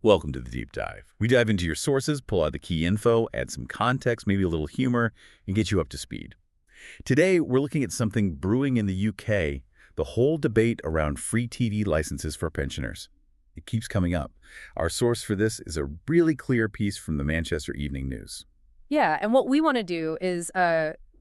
Welcome to the Deep Dive. We dive into your sources, pull out the key info, add some context, maybe a little humor, and get you up to speed. Today, we're looking at something brewing in the UK, the whole debate around free TV licenses for pensioners. It keeps coming up. Our source for this is a really clear piece from the Manchester Evening News. Yeah, and what we want to do is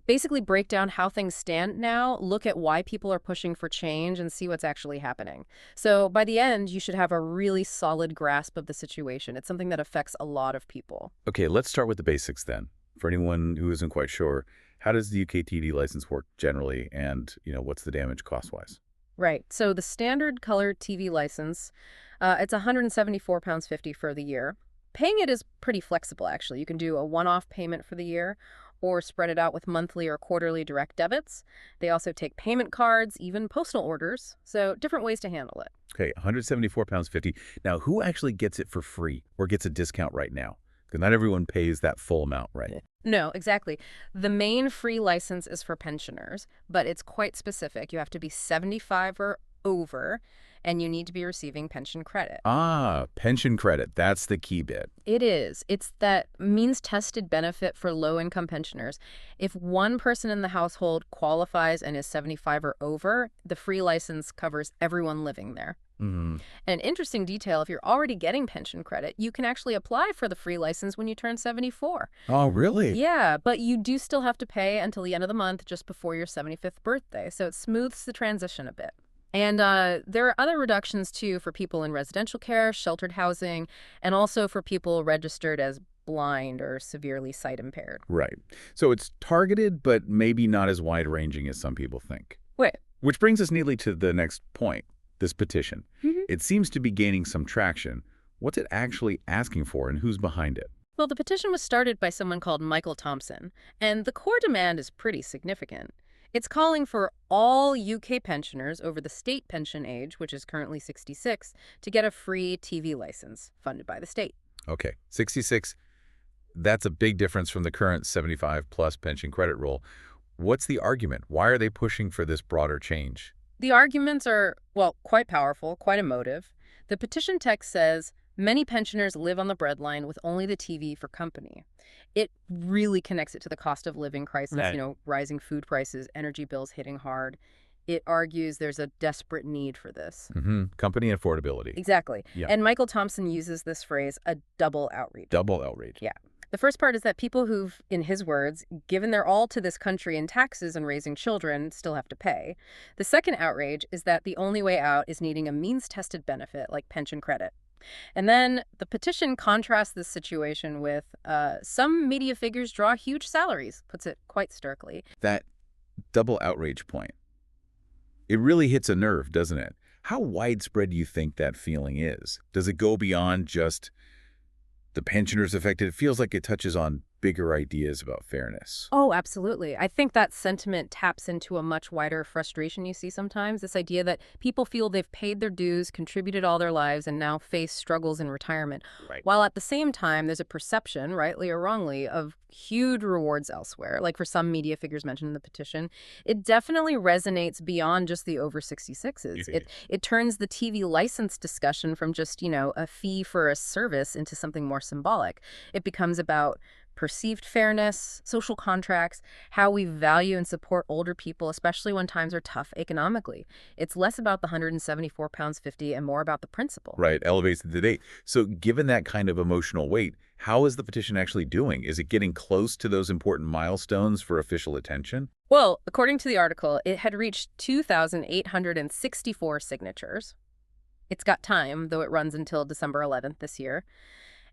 basically break down how things stand now, look at why people are pushing for change, and see what's actually happening. So by the end, you should have a really solid grasp of the situation. It's something that affects a lot of people. Okay, let's start with the basics then. For anyone who isn't quite sure, how does the UK TV license work generally, and what's the damage cost-wise? Right. So the standard color TV license, it's £174.50 for the year. Paying it is pretty flexible, actually. You can do a one-off payment for the year or spread it out with monthly or quarterly direct debits. They also take payment cards, even postal orders, so different ways to handle it. Okay, £174.50. Now, who actually gets it for free or gets a discount right now? Because not everyone pays that full amount, right? No, exactly. The main free license is for pensioners, but it's quite specific. You have to be 75 or over, and you need to be receiving pension credit. Ah, pension credit. That's the key bit. It is. It's that means-tested benefit for low-income pensioners. If one person in the household qualifies and is 75 or over, the free license covers everyone living there. Mm-hmm. An interesting detail, if you're already getting pension credit, you can actually apply for the free license when you turn 74. Oh, really? Yeah, but you do still have to pay until the end of the month just before your 75th birthday, so it smooths the transition a bit. And there are other reductions, too, for people in residential care, sheltered housing, and also for people registered as blind or severely sight impaired. Right. So it's targeted, but maybe not as wide-ranging as some people think. Wait. Which brings us neatly to the next point, this petition. Mm-hmm. It seems to be gaining some traction. What's it actually asking for, and who's behind it? Well, the petition was started by someone called Michael Thompson, and the core demand is pretty significant. It's calling for all UK pensioners over the state pension age, which is currently 66, to get a free TV license funded by the state. Okay, 66, that's a big difference from the current 75-plus pension credit rule. What's the argument? Why are they pushing for this broader change? The arguments are, well, quite powerful, quite emotive. The petition text says, many pensioners live on the breadline with only the TV for company. It really connects it to the cost of living crisis, Right. Rising food prices, energy bills hitting hard. It argues there's a desperate need for this. Mm-hmm. Company affordability. Exactly. Yeah. And Michael Thompson uses this phrase, a double outreach. Double outrage. Yeah. The first part is that people who've, in his words, given their all to this country in taxes and raising children still have to pay. The second outrage is that the only way out is needing a means-tested benefit like pension credit. And then the petition contrasts this situation with some media figures draw huge salaries, puts it quite starkly. That double outrage point. It really hits a nerve, doesn't it? How widespread do you think that feeling is? Does it go beyond just the pensioners affected? It feels like it touches on bigger ideas about fairness. Oh, absolutely. I think that sentiment taps into a much wider frustration you see sometimes, this idea that people feel they've paid their dues, contributed all their lives, and now face struggles in retirement. Right. While at the same time, there's a perception, rightly or wrongly, of huge rewards elsewhere, like for some media figures mentioned in the petition. It definitely resonates beyond just the over 66s. It turns the TV license discussion from just, a fee for a service into something more symbolic. It becomes about perceived fairness, social contracts, how we value and support older people, especially when times are tough economically. It's less about the £174.50 and more about the principle. Right, elevates the debate. So given that kind of emotional weight, how is the petition actually doing? Is it getting close to those important milestones for official attention? Well, according to the article, it had reached 2,864 signatures. It's got time, though it runs until December 11th this year.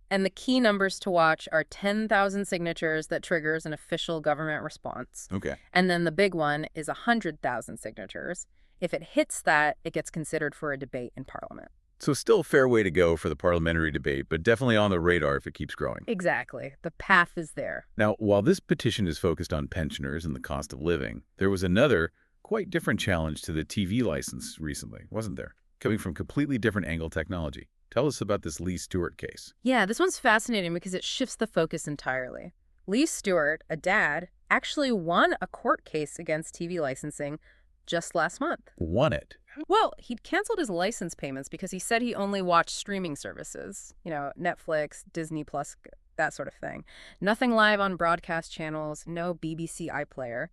And the key numbers to watch are 10,000 signatures that triggers an official government response. Okay. And then the big one is 100,000 signatures. If it hits that, it gets considered for a debate in Parliament. So still a fair way to go for the parliamentary debate, but definitely on the radar if it keeps growing. Exactly. The path is there. Now, while this petition is focused on pensioners and the cost of living, there was another, quite different challenge to the TV license recently, wasn't there? Coming from completely different angle technology. Tell us about this Lee Stewart case. Yeah, this one's fascinating because it shifts the focus entirely. Lee Stewart, a dad, actually won a court case against TV licensing just last month. Won it. Well, he'd canceled his license payments because he said he only watched streaming services, Netflix, Disney Plus, that sort of thing. Nothing live on broadcast channels, no BBC iPlayer.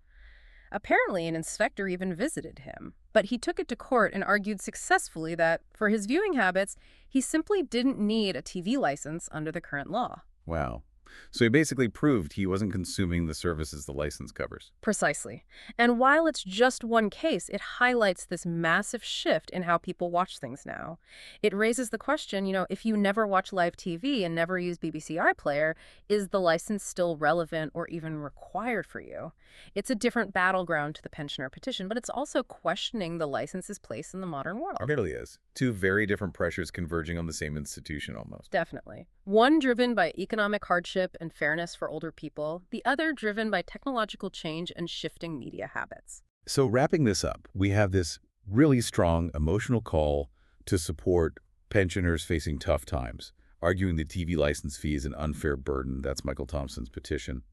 Apparently, an inspector even visited him, but he took it to court and argued successfully that, for his viewing habits, he simply didn't need a TV license under the current law. Wow. So he basically proved he wasn't consuming the services the license covers. Precisely. And while it's just one case, it highlights this massive shift in how people watch things now. It raises the question, if you never watch live TV and never use BBC iPlayer, is the license still relevant or even required for you? It's a different battleground to the pensioner petition, but it's also questioning the license's place in the modern world. It really is. Two very different pressures converging on the same institution almost. Definitely. One driven by economic hardship and fairness for older people, the other driven by technological change and shifting media habits. So wrapping this up, we have this really strong emotional call to support pensioners facing tough times, arguing the TV license fee is an unfair burden. That's Michael Thompson's petition.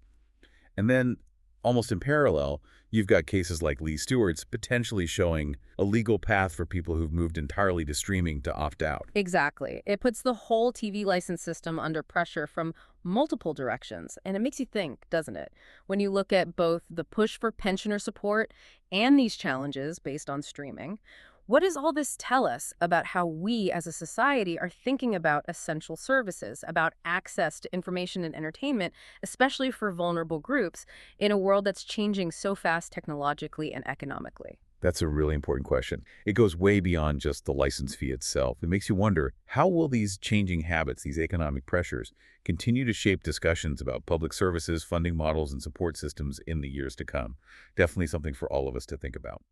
And then, almost in parallel, you've got cases like Lee Stewart's potentially showing a legal path for people who've moved entirely to streaming to opt out. Exactly. It puts the whole TV license system under pressure from multiple directions. And it makes you think, doesn't it? When you look at both the push for pensioner support and these challenges based on streaming, what does all this tell us about how we as a society are thinking about essential services, about access to information and entertainment, especially for vulnerable groups, in a world that's changing so fast technologically and economically? That's a really important question. It goes way beyond just the license fee itself. It makes you wonder, how will these changing habits, these economic pressures, continue to shape discussions about public services, funding models, and support systems in the years to come? Definitely something for all of us to think about.